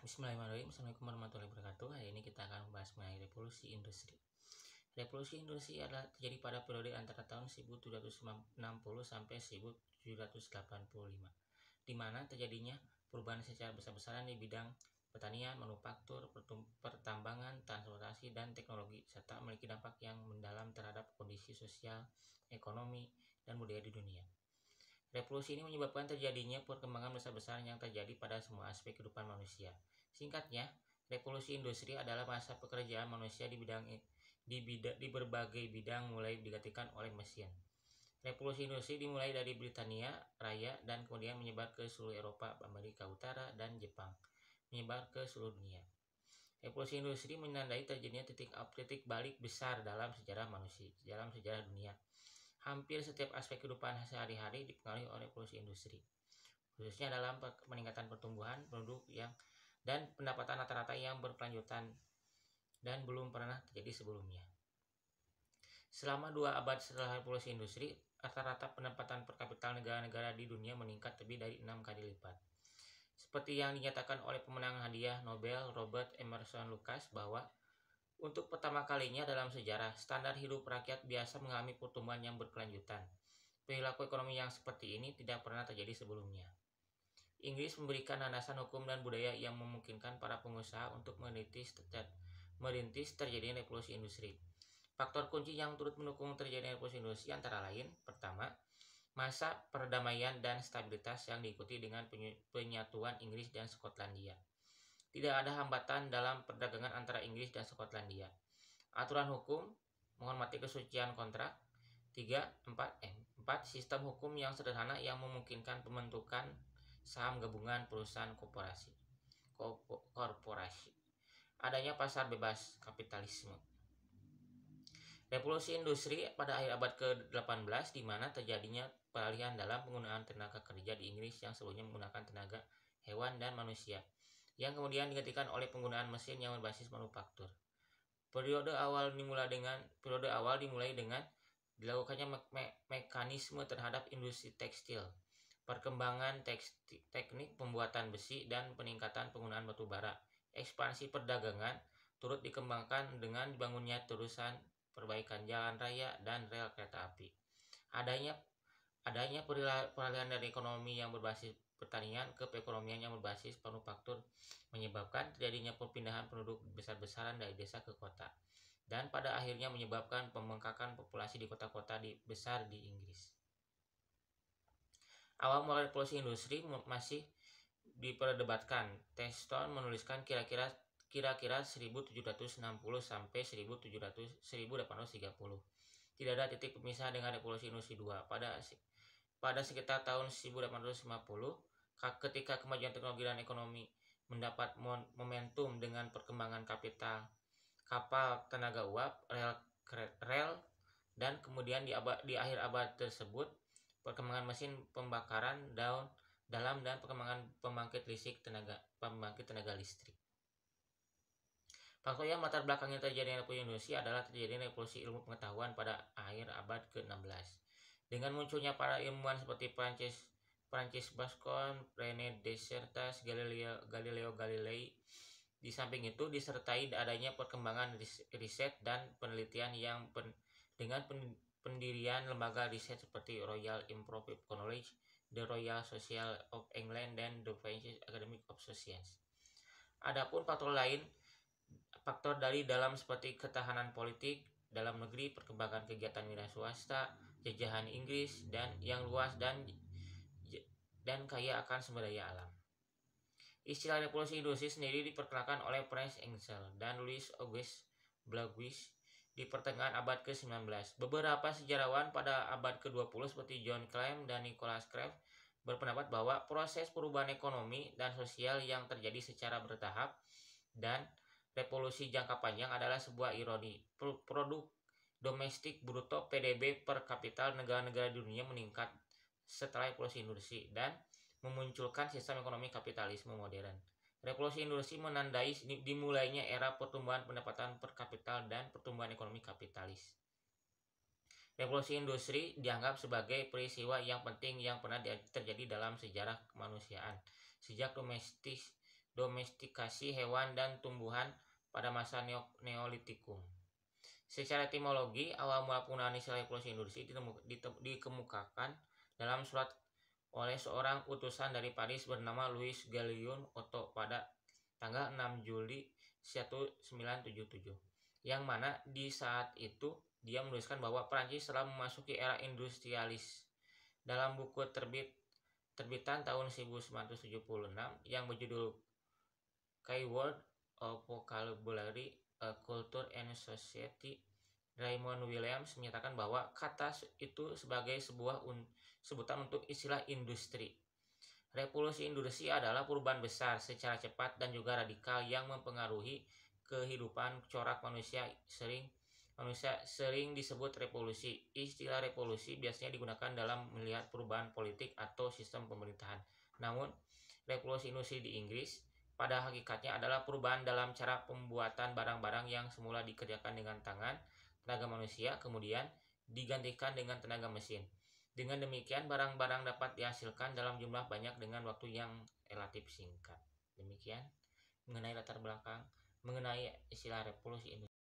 Bismillahirrahmanirrahim. Assalamualaikum warahmatullahi wabarakatuh. Hari ini kita akan membahas mengenai revolusi industri. Revolusi industri adalah terjadi pada periode antara tahun 1760 sampai 1785, di mana terjadinya perubahan secara besar-besaran di bidang pertanian, manufaktur, pertambangan, transportasi, dan teknologi, serta memiliki dampak yang mendalam terhadap kondisi sosial, ekonomi, dan budaya di dunia. Revolusi ini menyebabkan terjadinya perkembangan besar-besaran yang terjadi pada semua aspek kehidupan manusia. Singkatnya, revolusi industri adalah masa pekerjaan manusia di berbagai bidang mulai digantikan oleh mesin. Revolusi industri dimulai dari Britania Raya dan kemudian menyebar ke seluruh Eropa, Amerika Utara, dan Jepang, menyebar ke seluruh dunia. Revolusi industri menandai terjadinya titik balik besar dalam sejarah dunia. Hampir setiap aspek kehidupan sehari-hari dipengaruhi oleh revolusi industri, khususnya dalam peningkatan pertumbuhan penduduk dan pendapatan rata-rata yang berkelanjutan dan belum pernah terjadi sebelumnya. Selama 2 abad setelah revolusi industri, rata-rata pendapatan per kapita negara-negara di dunia meningkat lebih dari 6 kali lipat. Seperti yang dinyatakan oleh pemenang hadiah Nobel Robert Emerson Lucas bahwa untuk pertama kalinya dalam sejarah, standar hidup rakyat biasa mengalami pertumbuhan yang berkelanjutan. Perilaku ekonomi yang seperti ini tidak pernah terjadi sebelumnya. Inggris memberikan landasan hukum dan budaya yang memungkinkan para pengusaha untuk merintis terjadinya revolusi industri. Faktor kunci yang turut mendukung terjadinya revolusi industri antara lain: pertama, masa perdamaian dan stabilitas yang diikuti dengan penyatuan Inggris dan Skotlandia. Tidak ada hambatan dalam perdagangan antara Inggris dan Skotlandia. Aturan hukum, menghormati kesucian kontrak. 4. Sistem hukum yang sederhana yang memungkinkan pembentukan saham gabungan perusahaan korporasi. Adanya pasar bebas kapitalisme. Revolusi industri pada akhir abad ke-18 di mana terjadinya peralihan dalam penggunaan tenaga kerja di Inggris yang sebelumnya menggunakan tenaga hewan dan manusia, yang kemudian digantikan oleh penggunaan mesin yang berbasis manufaktur. Periode awal dimulai dengan dilakukannya mekanisme terhadap industri tekstil, perkembangan teknik pembuatan besi, dan peningkatan penggunaan batu bara. Ekspansi perdagangan turut dikembangkan dengan dibangunnya terusan perbaikan jalan raya dan rel kereta api. Adanya peralihan dari ekonomi yang berbasis pertanian ke perekonomian yang berbasis manufaktur menyebabkan terjadinya perpindahan penduduk besar-besaran dari desa ke kota, dan pada akhirnya menyebabkan pembengkakan populasi di kota-kota besar di Inggris. Awal mulai revolusi industri masih diperdebatkan. Teston menuliskan kira-kira 1760 sampai 1830. Tidak ada titik pemisah dengan revolusi industri 2. Pada sekitar tahun 1850, ketika kemajuan teknologi dan ekonomi mendapat momentum dengan perkembangan kapal tenaga uap, rel, dan kemudian di akhir abad tersebut perkembangan mesin pembakaran dalam dan perkembangan pembangkit tenaga listrik. Faktor yang melatar belakangnya terjadinya revolusi industri adalah terjadinya revolusi ilmu pengetahuan pada akhir abad ke-16. Dengan munculnya para ilmuwan seperti Francis Bacon, René Descartes, Galileo Galilei. Di samping itu disertai adanya perkembangan riset dan penelitian dengan pendirian lembaga riset seperti Royal Improved College, The Royal Society of England, dan The French Academy of Sciences. Adapun faktor dari dalam seperti ketahanan politik dalam negeri, perkembangan kegiatan wira swasta, jajahan Inggris yang luas dan kaya akan sumber daya alam. Istilah revolusi industri sendiri diperkenalkan oleh Franz Engels dan Louis Auguste Blagojevsky di pertengahan abad ke-19. Beberapa sejarawan pada abad ke-20 seperti John Clemm dan Nicholas Crafts berpendapat bahwa proses perubahan ekonomi dan sosial yang terjadi secara bertahap dan revolusi jangka panjang adalah sebuah ironi. Produk domestik bruto PDB per kapita negara-negara di dunia meningkat setelah revolusi industri dan memunculkan sistem ekonomi kapitalisme modern. Revolusi industri menandai dimulainya era pertumbuhan pendapatan per kapita dan pertumbuhan ekonomi kapitalis. Revolusi industri dianggap sebagai peristiwa yang penting yang pernah terjadi dalam sejarah kemanusiaan. Sejak domestikasi hewan dan tumbuhan pada masa Neolitikum. Secara etimologi, awal mula penggunaan istilah revolusi industri dikemukakan dalam surat oleh seorang utusan dari Paris bernama Louis Gallion Otto pada tanggal 6 Juli 1977, yang mana di saat itu dia menuliskan bahwa Prancis telah memasuki era industrialis. Dalam buku terbitan tahun 1976 yang berjudul Keyword of Vocabulary, Culture and Society, Raymond Williams menyatakan bahwa kata itu sebagai sebuah sebutan untuk istilah industri. Revolusi industri adalah perubahan besar secara cepat dan juga radikal yang mempengaruhi kehidupan corak manusia sering disebut revolusi. Istilah revolusi biasanya digunakan dalam melihat perubahan politik atau sistem pemerintahan. Namun, revolusi industri di Inggris pada hakikatnya adalah perubahan dalam cara pembuatan barang-barang yang semula dikerjakan dengan tangan, tenaga manusia, kemudian digantikan dengan tenaga mesin. Dengan demikian, barang-barang dapat dihasilkan dalam jumlah banyak dengan waktu yang relatif singkat. Demikian mengenai latar belakang mengenai istilah revolusi industri.